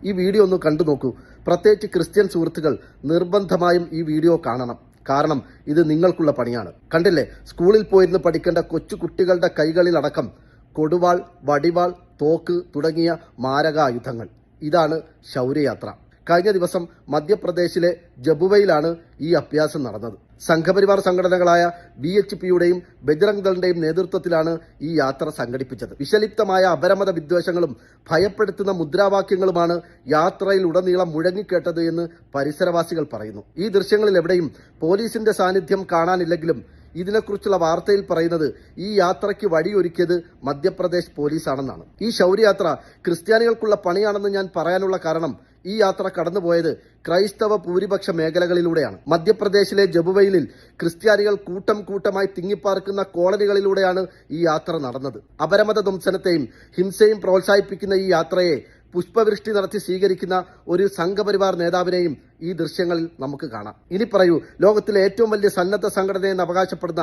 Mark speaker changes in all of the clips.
Speaker 1: ഈ വീഡിയോ ഒന്ന് കണ്ടു നോക്കൂ. പ്രത്യേകിച്ച് ക്രിസ്ത്യൻ സുഹൃത്തുക്കൾ നിർബന്ധമായും ഈ വീഡിയോ കാണണം. കാരണം ഇത് നിങ്ങൾക്കുള്ള പണിയാണ്. കണ്ടില്ലേ, സ്കൂളിൽ പോയിരുന്ന് പഠിക്കേണ്ട കൊച്ചു കുട്ടികളുടെ കൈകളിലടക്കം കൊടുവാൾ, വടിവാൾ, തോക്ക് തുടങ്ങിയ മാരകായുധങ്ങൾ. ഇതാണ് ശൗര്യയാത്ര. കഴിഞ്ഞ ദിവസം മധ്യപ്രദേശിലെ ജബുവയിലാണ് ഈ അഭ്യാസം നടന്നത്. സംഘപരിവാർ സംഘടനകളായ BHPയുടെയും ബജ്രംഗ് ദളിന്റെയും നേതൃത്വത്തിലാണ് ഈ യാത്ര സംഘടിപ്പിച്ചത്. വിഷലിപ്തമായ അപരമത വിദ്വേഷങ്ങളും ഭയപ്പെടുത്തുന്ന മുദ്രാവാക്യങ്ങളുമാണ് യാത്രയിൽ ഉടനീളം മുഴങ്ങിക്കേട്ടത് എന്ന് പരിസരവാസികൾ പറയുന്നു. ഈ ദൃശ്യങ്ങളിൽ എവിടെയും പോലീസിന്റെ സാന്നിധ്യം കാണാനില്ലെങ്കിലും ഇതിനെക്കുറിച്ചുള്ള വാർത്തയിൽ പറയുന്നത് ഈ യാത്രയ്ക്ക് വഴിയൊരുക്കിയത് മധ്യപ്രദേശ് പോലീസാണെന്നാണ്. ഈ ശൗര്യയാത്ര ക്രിസ്ത്യാനികൾക്കുള്ള പണിയാണെന്ന് ഞാൻ പറയാനുള്ള കാരണം ഈ യാത്ര കടന്നുപോയത് ക്രൈസ്തവ ഭൂരിപക്ഷ മേഖലകളിലൂടെയാണ്. മധ്യപ്രദേശിലെ ജബുവയിലിൽ ക്രിസ്ത്യാനികൾ കൂട്ടം കൂട്ടമായി തിങ്ങിപ്പാർക്കുന്ന കോളനികളിലൂടെയാണ് ഈ യാത്ര നടന്നത്. അപരമത ധ്വംസനത്തെയും ഹിംസയും പ്രോത്സാഹിപ്പിക്കുന്ന ഈ യാത്രയെ പുഷ്പവൃഷ്ടി നടത്തി സ്വീകരിക്കുന്ന ഒരു സംഘപരിവാർ നേതാവിനെയും ഈ ദൃശ്യങ്ങളിൽ നമുക്ക് കാണാം. ഇനി പറയൂ, ലോകത്തിലെ ഏറ്റവും വലിയ സന്നദ്ധ സംഘടനയെന്ന് അവകാശപ്പെടുന്ന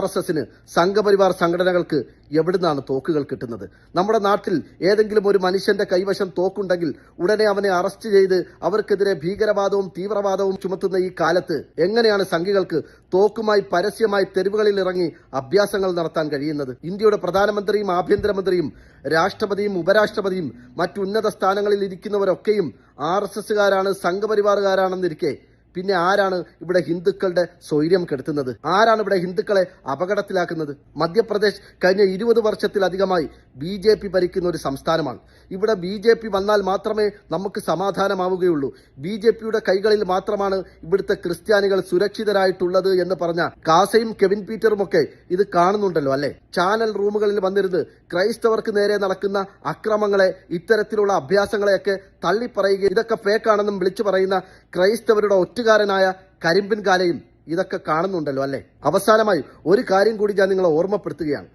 Speaker 1: RSSന് സംഘപരിവാർ സംഘടനകൾക്ക് എവിടുന്നാണ് തോക്കുകൾ കിട്ടുന്നത്? നമ്മുടെ നാട്ടിൽ ഏതെങ്കിലും ഒരു മനുഷ്യന്റെ കൈവശം തോക്കുണ്ടെങ്കിൽ ഉടനെ അവനെ അറസ്റ്റ് ചെയ്ത് അവർക്കെതിരെ ഭീകരവാദവും തീവ്രവാദവും ചുമത്തുന്ന ഈ കാലത്ത് എങ്ങനെയാണ് സംഘികൾക്ക് തോക്കുമായി പരസ്യമായി തെരുവുകളിൽ ഇറങ്ങി അഭ്യാസങ്ങൾ നടത്താൻ കഴിയുന്നത്? ഇന്ത്യയുടെ പ്രധാനമന്ത്രിയും ആഭ്യന്തരമന്ത്രിയും രാഷ്ട്രപതിയും ഉപരാഷ്ട്രപതിയും മറ്റു ഉന്നത സ്ഥാനങ്ങളിൽ ഇരിക്കുന്നവരൊക്കെയും RSSകാരാണ്, സംഘപരിവാറുകാരാണെന്നിരിക്കെ പിന്നെ ആരാണ് ഇവിടെ ഹിന്ദുക്കളുടെ സ്വൈര്യം കെടുത്തുന്നത്? ആരാണ് ഇവിടെ ഹിന്ദുക്കളെ അപകടത്തിലാക്കുന്നത്? മധ്യപ്രദേശ് കഴിഞ്ഞ 20 വർഷത്തിലധികമായി BJP ഭരിക്കുന്ന ഒരു സംസ്ഥാനമാണ്. ഇവിടെ BJP വന്നാൽ മാത്രമേ നമുക്ക് സമാധാനമാവുകയുള്ളൂ. BJPയുടെ കൈകളിൽ മാത്രമാണ് ഇവിടുത്തെ ക്രിസ്ത്യാനികൾ സുരക്ഷിതരായിട്ടുള്ളത് എന്ന് പറഞ്ഞ കാസയും കെവിൻ പീറ്ററുമൊക്കെ ഇത് കാണുന്നുണ്ടല്ലോ അല്ലെ? ചാനൽ റൂമുകളിൽ വന്നിരുന്ന് ക്രൈസ്തവർക്ക് നേരെ നടക്കുന്ന അക്രമങ്ങളെ, ഇത്തരത്തിലുള്ള അഭ്യാസങ്ങളെയൊക്കെ തള്ളിപ്പറയുക, ഇതൊക്കെ ഫേക്കാണെന്നും വിളിച്ചു പറയുന്ന ക്രൈസ്തവരുടെ ഒറ്റുകാരനായ കരിമ്പിൻ കാലയും ഇതൊക്കെ കാണുന്നുണ്ടല്ലോ അല്ലെ? അവസാനമായി ഒരു കാര്യം കൂടി ഞാൻ നിങ്ങളെ ഓർമ്മപ്പെടുത്തുകയാണ്.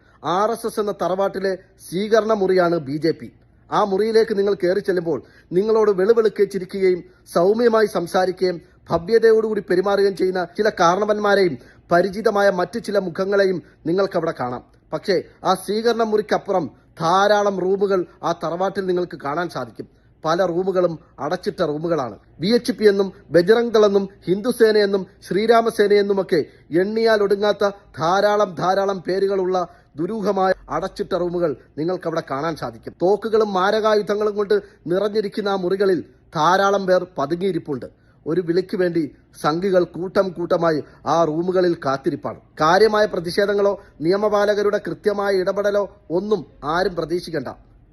Speaker 1: RSS എന്ന തറവാട്ടിലെ സ്വീകരണ മുറിയാണ് BJP. ആ മുറിയിലേക്ക് നിങ്ങൾ കയറി ചെല്ലുമ്പോൾ നിങ്ങളോട് വെളുവെളുക്കെ ചിരിക്കുകയും സൗമ്യമായി സംസാരിക്കുകയും ഭവ്യതയോടുകൂടി പെരുമാറുകയും ചെയ്യുന്ന ചില കാരണവന്മാരെയും പരിചിതമായ മറ്റു ചില മുഖങ്ങളെയും നിങ്ങൾക്കവിടെ കാണാം. പക്ഷേ ആ സ്വീകരണ മുറിക്കപ്പുറം ധാരാളം റൂമുകൾ ആ തറവാട്ടിൽ നിങ്ങൾക്ക് കാണാൻ സാധിക്കും. പല റൂമുകളും അടച്ചിട്ട റൂമുകളാണ്. BHP എന്നും ബജ്രംഗ് ദൾ എന്നും ഹിന്ദുസേനയെന്നും ശ്രീരാമസേനയെന്നുമൊക്കെ എണ്ണിയാൽ ഒടുങ്ങാത്ത ധാരാളം പേരുകളുള്ള ദുരൂഹമായ അടച്ചിട്ട റൂമുകൾ നിങ്ങൾക്കവിടെ കാണാൻ സാധിക്കും. തോക്കുകളും മാരകായുധങ്ങളും കൊണ്ട് നിറഞ്ഞിരിക്കുന്ന ആ മുറികളിൽ ധാരാളം പേർ പതുങ്ങിയിരിപ്പുണ്ട്. ഒരു വിളിക്ക് വേണ്ടി സംഘികൾ കൂട്ടമായി ആ റൂമുകളിൽ കാത്തിരിപ്പാണ്. കാര്യമായ പ്രതിഷേധങ്ങളോ നിയമപാലകരുടെ കൃത്യമായ ഇടപെടലോ ഒന്നും ആരും പ്രതീക്ഷിക്കേണ്ട.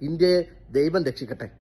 Speaker 1: ഇന്ത്യയെ ദൈവം രക്ഷിക്കട്ടെ.